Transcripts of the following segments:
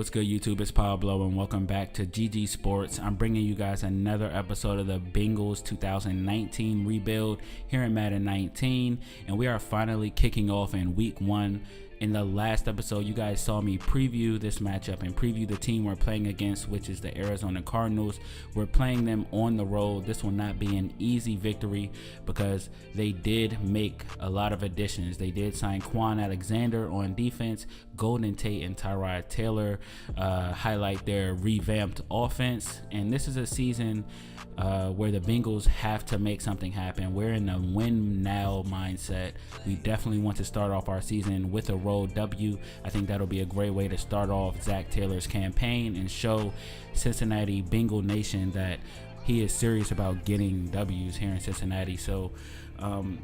What's good, YouTube? It's Pablo, and welcome back to GG Sports. I'm bringing you guys another episode of the Bengals 2019 rebuild here in Madden 19, and we are finally kicking off in Week 1. In the last episode, you guys saw me preview this matchup and preview the team we're playing against, which is the Arizona Cardinals. We're playing them on the road. This will not be an easy victory because they did make a lot of additions. They did sign Quan Alexander on defense. Golden Tate and Tyrod Taylor highlight their revamped offense. And this is a season where the Bengals have to make something happen. We're in a win now mindset. We definitely want to start off our season with a road W. I think that'll be a great way to start off Zac Taylor's campaign and show Cincinnati Bengal Nation that he is serious about getting W's here in Cincinnati. So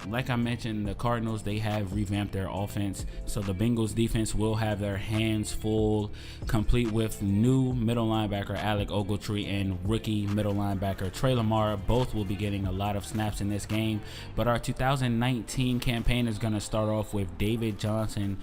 like I mentioned, the Cardinals, they have revamped their offense, so the Bengals defense will have their hands full, complete with new middle linebacker Alec Ogletree and rookie middle linebacker Trey Lamar. Both will be getting a lot of snaps in this game, but our 2019 campaign is going to start off with David Johnson,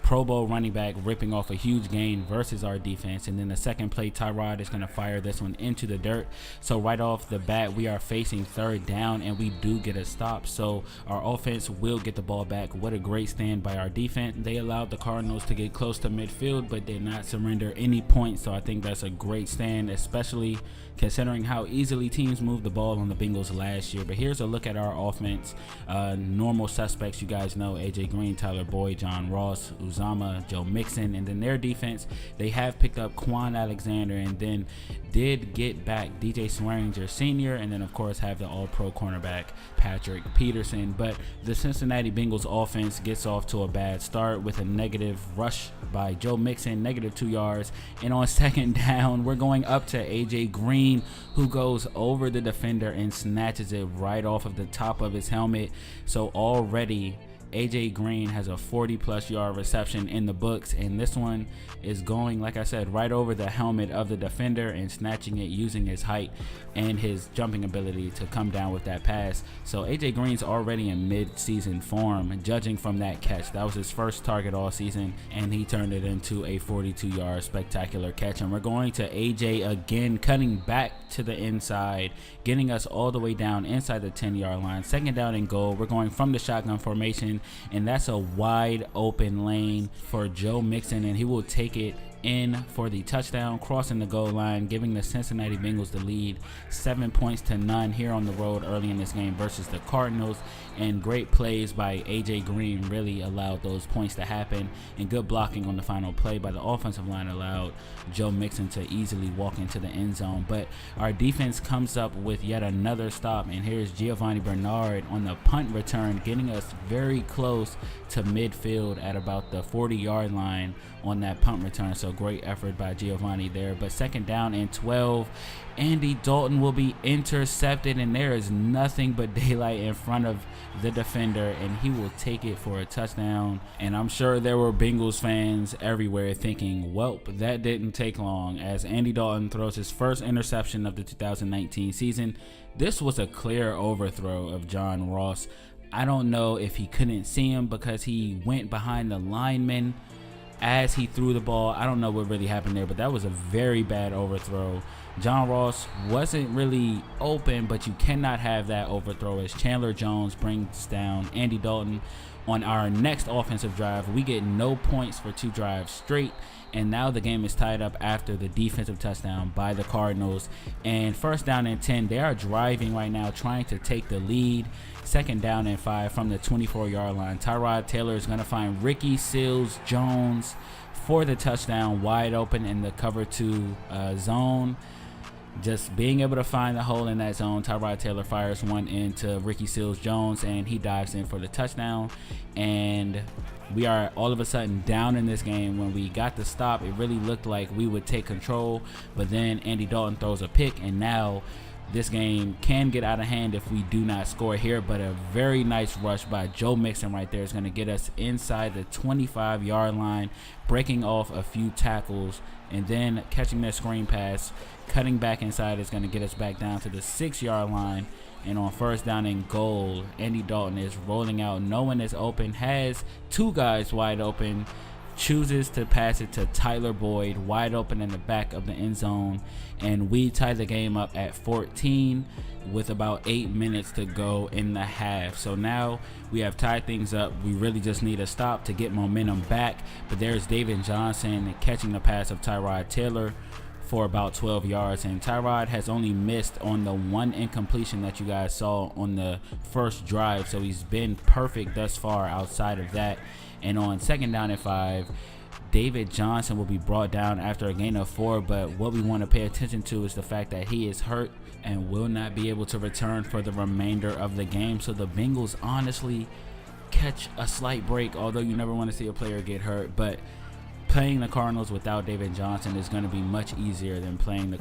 Pro Bowl running back, ripping off a huge gain versus our defense. And then the second play, Tyrod is going to fire this one into the dirt. So right off the bat, we are facing third down, and we do get a stop. So our offense will get the ball back. What a great stand by our defense. They allowed the Cardinals to get close to midfield, but did not surrender any points. So I think that's a great stand, especially considering how easily teams moved the ball on the Bengals last year. But here's a look at our offense. Normal suspects, you guys know: AJ Green, Tyler Boyd, John Ross, Uzama, Joe Mixon. And then their defense, they have picked up Quan Alexander and then did get back DJ Swearinger Sr. and then of course have the all-pro cornerback Patrick Peterson. But the Cincinnati Bengals offense gets off to a bad start with a negative rush by Joe Mixon, -2 yards. And on second down, we're going up to AJ Green, who goes over the defender and snatches it right off of the top of his helmet. So already AJ Green has a 40+ yard reception in the books, and this one is going, like I said, right over the helmet of the defender and snatching it using his height and his jumping ability to come down with that pass. So AJ Green's already in mid-season form, judging from that catch. That was his first target all season, and he turned it into a 42-yard spectacular catch. And we're going to AJ again, cutting back to the inside, getting us all the way down inside the 10-yard line. Second down and goal. We're going from the shotgun formation, and that's a wide open lane for Joe Mixon, and he will take it in for the touchdown, crossing the goal line, giving the Cincinnati Bengals the lead 7-0 here on the road early in this game versus the Cardinals. And great plays by AJ Green really allowed those points to happen, and good blocking on the final play by the offensive line allowed Joe Mixon to easily walk into the end zone. But our defense comes up with yet another stop, and here's Giovanni Bernard on the punt return, getting us very close to midfield at about the 40-yard line on that punt return. So great effort by Giovanni there. But second down and 12, Andy Dalton will be intercepted, and there is nothing but daylight in front of the defender, and he will take it for a touchdown. And I'm sure there were Bengals fans everywhere thinking, welp, that didn't take long, as Andy Dalton throws his first interception of the 2019 season. This was a clear overthrow of John Ross. I don't know if he couldn't see him because he went behind the lineman as he threw the ball. I don't know what really happened there, but that was a very bad overthrow. John Ross wasn't really open, but you cannot have that overthrow as Chandler Jones brings down Andy Dalton. On our next offensive drive, we get no points for 2 drives straight, and now the game is tied up after the defensive touchdown by the Cardinals. And first down and 10, they are driving right now, trying to take the lead. Second down and 5 from the 24-yard line. Tyrod Taylor is going to find Ricky Seals-Jones for the touchdown, wide open in the cover 2 zone. Just being able to find the hole in that zone, Tyrod Taylor fires one into Ricky Seals-Jones, and he dives in for the touchdown. And we are all of a sudden down in this game. When we got the stop, it really looked like we would take control, but then Andy Dalton throws a pick, and now this game can get out of hand if we do not score here. But a very nice rush by Joe Mixon right there is going to get us inside the 25-yard line, breaking off a few tackles, and then catching that screen pass, cutting back inside is going to get us back down to the 6-yard line. And on first down and goal, Andy Dalton is rolling out. No one is open, has 2 guys wide open, chooses to pass it to Tyler Boyd, wide open in the back of the end zone, and we tie the game up at 14 with about 8 minutes to go in the half. So now we have tied things up. We really just need a stop to get momentum back, but there's David Johnson catching the pass of Tyrod Taylor for about 12 yards, and Tyrod has only missed on the one incompletion that you guys saw on the first drive, so he's been perfect thus far outside of that. And on 2nd down and 5, David Johnson will be brought down after a gain of 4, but what we want to pay attention to is the fact that he is hurt and will not be able to return for the remainder of the game. So the Bengals honestly catch a slight break, although you never want to see a player get hurt, but playing the Cardinals without David Johnson is going to be much easier than playing the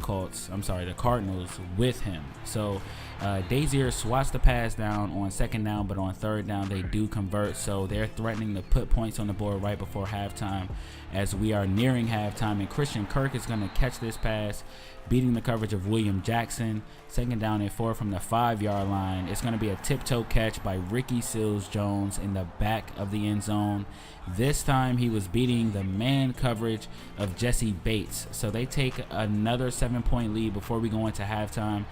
Cardinals with him. So Dazier swats the pass down on 2nd down, but on 3rd down they do convert. So they're threatening to put points on the board right before halftime as we are nearing halftime. And Christian Kirk is going to catch this pass, beating the coverage of William Jackson. 2nd down and 4 from the 5-yard line. It's going to be a tiptoe catch by Ricky Seals-Jones in the back of the end zone. This time he was beating the man coverage of Jesse Bates. So they take another 7-point lead before we go into halftime.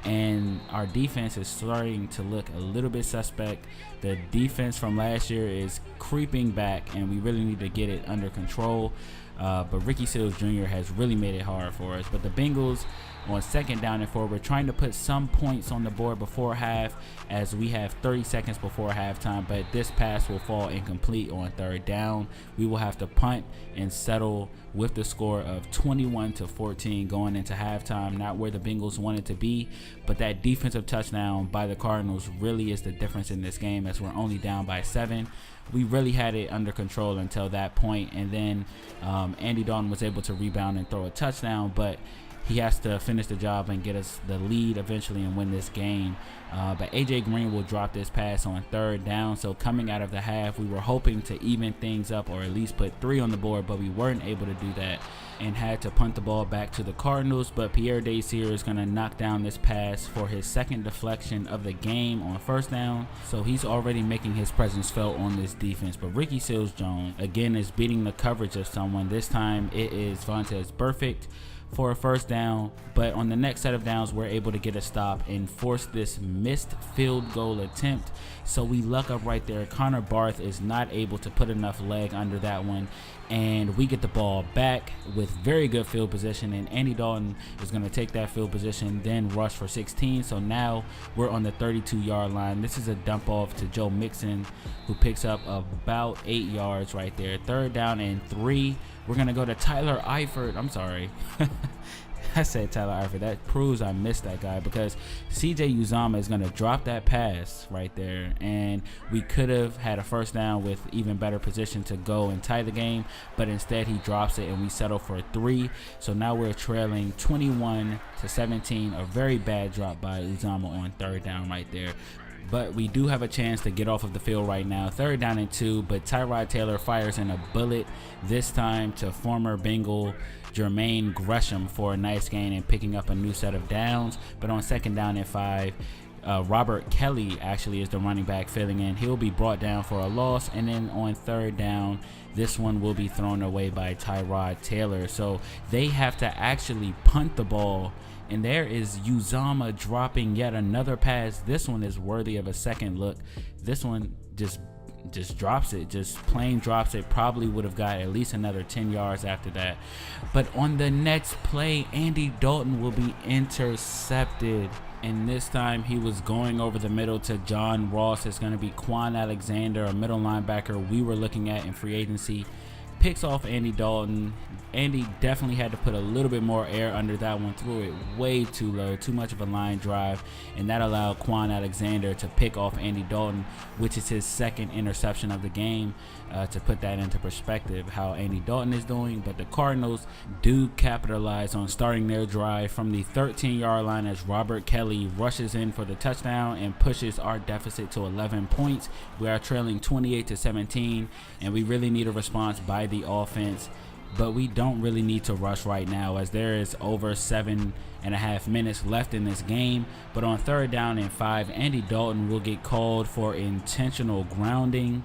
And our defense is starting to look a little bit suspect. The defense from last year is creeping back, and we really need to get it under control. But Ricky Seals Jr. has really made it hard for us. But the Bengals on 2nd down and 4, we're trying to put some points on the board before half, as we have 30 seconds before halftime, but this pass will fall incomplete on 3rd down. We will have to punt and settle with the score of 21-14 going into halftime. Not where the Bengals wanted to be, but that defensive touchdown by the Cardinals really is the difference in this game, as we're only down by 7. We really had it under control until that point, and then Andy Dalton was able to rebound and throw a touchdown, but he has to finish the job and get us the lead eventually and win this game. But A.J. Green will drop this pass on 3rd down. So coming out of the half, we were hoping to even things up or at least put 3 on the board, but we weren't able to do that and had to punt the ball back to the Cardinals. But Pierre Dacier is going to knock down this pass for his 2nd deflection of the game on 1st down. So he's already making his presence felt on this defense. But Ricky Seals-Jones, again, is beating the coverage of someone. This time it is Vontaze Burfict for a 1st down, but on the next set of downs we're able to get a stop and force this missed field goal attempt. So we luck up right there. Connor Barth is not able to put enough leg under that one, and we get the ball back with very good field position, and Andy Dalton is going to take that field position, then rush for 16. So now we're on the 32-yard line. This is a dump off to Joe Mixon, who picks up about 8 yards right there. 3rd down and 3. We're going to go to Tyler Eifert. I'm sorry. I said Tyler Eifert. That proves I missed that guy, because CJ Uzomah is going to drop that pass right there, and we could have had a 1st down with even better position to go and tie the game, but instead he drops it and we settle for 3. So now we're trailing 21-17. A very bad drop by Uzomah on 3rd down right there. But we do have a chance to get off of the field right now. 3rd down and 2, but Tyrod Taylor fires in a bullet, this time to former Bengal Jermaine Gresham for a nice gain and picking up a new set of downs. But on 2nd down and 5, Robert Kelly actually is the running back filling in. He'll be brought down for a loss, and then on 3rd down, this one will be thrown away by Tyrod Taylor. So they have to actually punt the ball, and there is Uzomah dropping yet another pass. This one is worthy of a second look. This one just drops it, just plain drops it. Probably would have got at least another 10 yards after that. But on the next play, Andy Dalton will be intercepted, and this time he was going over the middle to John Ross. It's going to be Quan Alexander, a middle linebacker we were looking at in free agency. Picks off Andy Dalton. Andy definitely had to put a little bit more air under that one, threw it way too low, too much of a line drive, and that allowed Quan Alexander to pick off Andy Dalton, which is his 2nd interception of the game, to put that into perspective how Andy Dalton is doing. But the Cardinals do capitalize on starting their drive from the 13-yard line as Robert Kelly rushes in for the touchdown and pushes our deficit to 11 points. We are trailing 28-17, and we really need a response by the offense. But we don't really need to rush right now, as there is over 7.5 minutes left in this game. But on 3rd down and 5, Andy Dalton will get called for intentional grounding.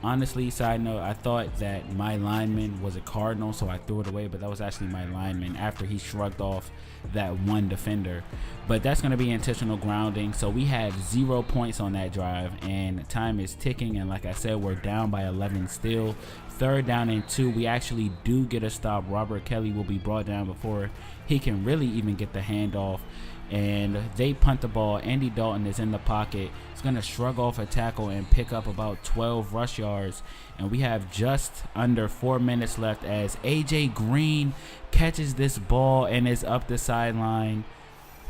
Honestly, side note, I thought that my lineman was a Cardinal, so I threw it away, but that was actually my lineman after he shrugged off that one defender. But that's going to be intentional grounding, so we have 0 points on that drive, and time is ticking, and like I said, we're down by 11 still. 3rd down and 2, we actually do get a stop. Robert Kelly will be brought down before he can really even get the handoff, and they punt the ball. Andy Dalton is in the pocket. He's going to shrug off a tackle and pick up about 12 rush yards. And we have just under 4 minutes left as A.J. Green catches this ball and is up the sideline.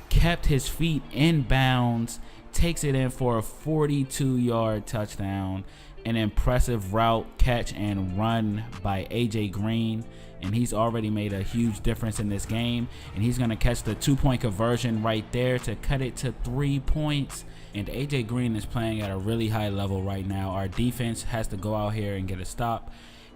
Kept his feet in bounds. Takes it in for a 42-yard touchdown. An impressive route, catch, and run by A.J. Green. And he's already made a huge difference in this game. And he's going to catch the 2-point conversion right there to cut it to 3 points. And A.J. Green is playing at a really high level right now. Our defense has to go out here and get a stop.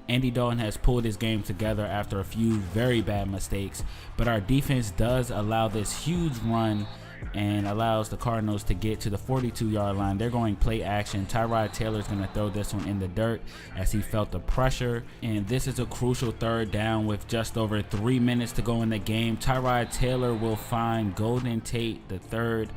Andy Dalton has pulled his game together after a few very bad mistakes. But our defense does allow this huge run and allows the Cardinals to get to the 42-yard line. They're going play action. Tyrod Taylor is going to throw this one in the dirt as he felt the pressure. And this is a crucial 3rd down with just over 3 minutes to go in the game. Tyrod Taylor will find Golden Tate the third,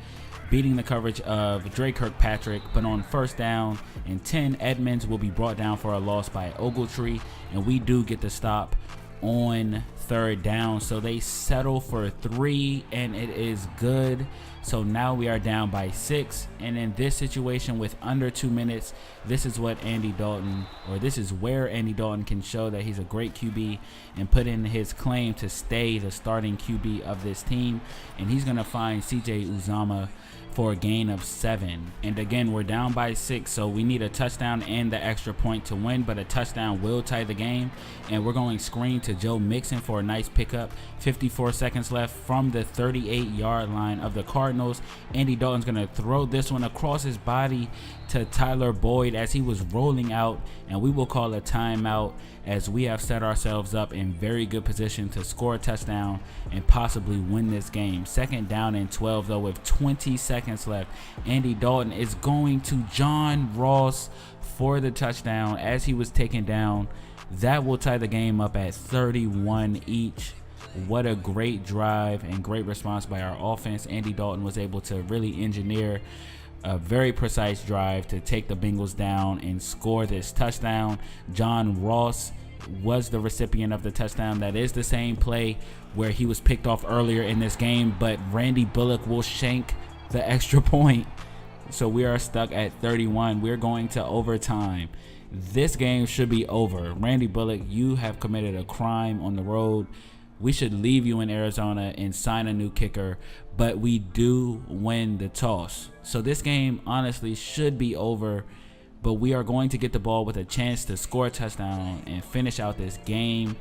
beating the coverage of Dre Kirkpatrick. But on 1st down and 10, Edmonds will be brought down for a loss by Ogletree. And we do get the stop on 3rd down, so they settle for 3, and it is good. So now we are down by 6, and in this situation with under 2 minutes, this is where Andy Dalton can show that he's a great QB and put in his claim to stay the starting QB of this team. And he's going to find CJ Uzomah for a gain of 7. And again, we're down by 6, so we need a touchdown and the extra point to win, but a touchdown will tie the game. And we're going screen to Joe Mixon for a nice pickup. 54 seconds left from the 38-yard line of the Cardinals. Andy Dalton's going to throw this one across his body to Tyler Boyd as he was rolling out, and we will call a timeout as we have set ourselves up in very good position to score a touchdown and possibly win this game. 2nd down and 12 though with 20 seconds left. Andy Dalton is going to John Ross for the touchdown as he was taken down. That will tie the game up at 31 each. What a great drive and great response by our offense. Andy Dalton was able to really engineer a very precise drive to take the Bengals down and score this touchdown. John Ross was the recipient of the touchdown. That is the same play where he was picked off earlier in this game, but Randy Bullock will shank the extra point. So we are stuck at 31. We're going to overtime. This game should be over. Randy Bullock, you have committed a crime on the road. We should leave you in Arizona and sign a new kicker, but we do win the toss. So this game honestly should be over, but we are going to get the ball with a chance to score a touchdown and finish out this game.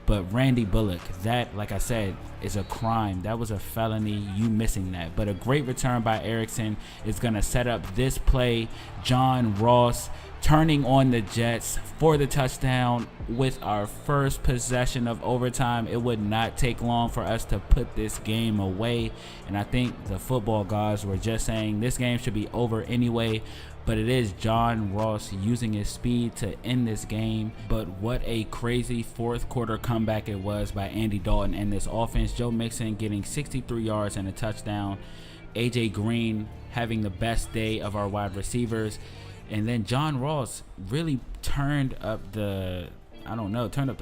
But Randy Bullock, that, like I said, is a crime. That was a felony, you missing that. But a great return by Erickson is going to set up this play. John Ross turning on the Jets for the touchdown with our first possession of overtime. It would not take long for us to put this game away. And I think the football gods were just saying this game should be over anyway. But it is John Ross using his speed to end this game. But what a crazy 4th quarter comeback it was by Andy Dalton and this offense. Joe Mixon getting 63 yards and a touchdown. A.J. Green having the best day of our wide receivers. And then John Ross really turned up the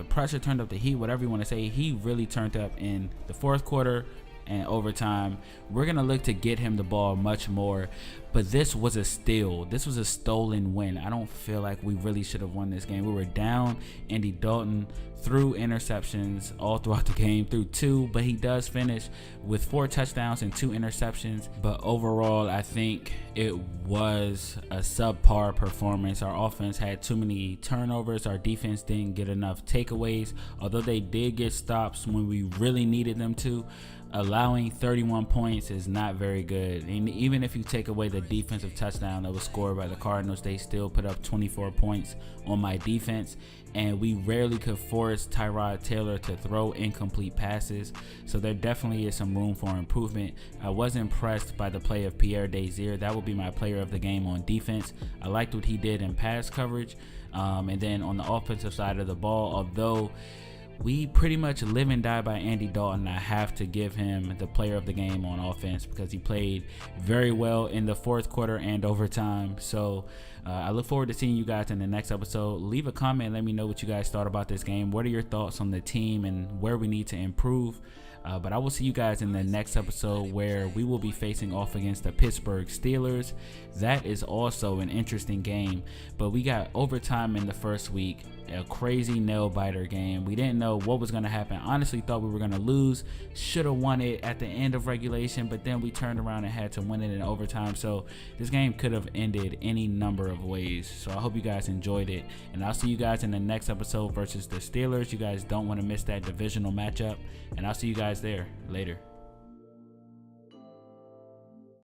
pressure, turned up the heat, whatever you want to say. He really turned up in the 4th quarter and overtime. We're going to look to get him the ball much more. But this was a steal. This was a stolen win. I don't feel like we really should have won this game. We were down. Andy Dalton threw interceptions all throughout the game, threw 2, but he does finish with 4 touchdowns and 2 interceptions. But overall, I think it was a subpar performance. Our offense had too many turnovers. Our defense didn't get enough takeaways, although they did get stops when we really needed them to. Allowing 31 points is not very good. And even if you take away the defensive touchdown that was scored by the Cardinals, they still put up 24 points on my defense. And we rarely could force Tyrod Taylor to throw incomplete passes. So there definitely is some room for improvement. I was impressed by the play of Pierre Desir. That will be my player of the game on defense. I liked what he did in pass coverage. And then on the offensive side of the ball, although we pretty much live and die by Andy Dalton, I have to give him the player of the game on offense because he played very well in the fourth quarter and overtime. So I look forward to seeing you guys in the next episode. Leave a comment. Let me know what you guys thought about this game. What are your thoughts on the team and where we need to improve? But I will see you guys in the next episode where we will be facing off against the Pittsburgh Steelers. That is also an interesting game, but we got overtime in the first week, a crazy nail-biter game. We didn't know what was going to happen. Honestly thought we were going to lose, should have won it at the end of regulation, but then we turned around and had to win it in overtime. So this game could have ended any number of ways. So I hope you guys enjoyed it, and I'll see you guys in the next episode versus the Steelers. You guys don't want to miss that divisional matchup, and I'll see you guys there later.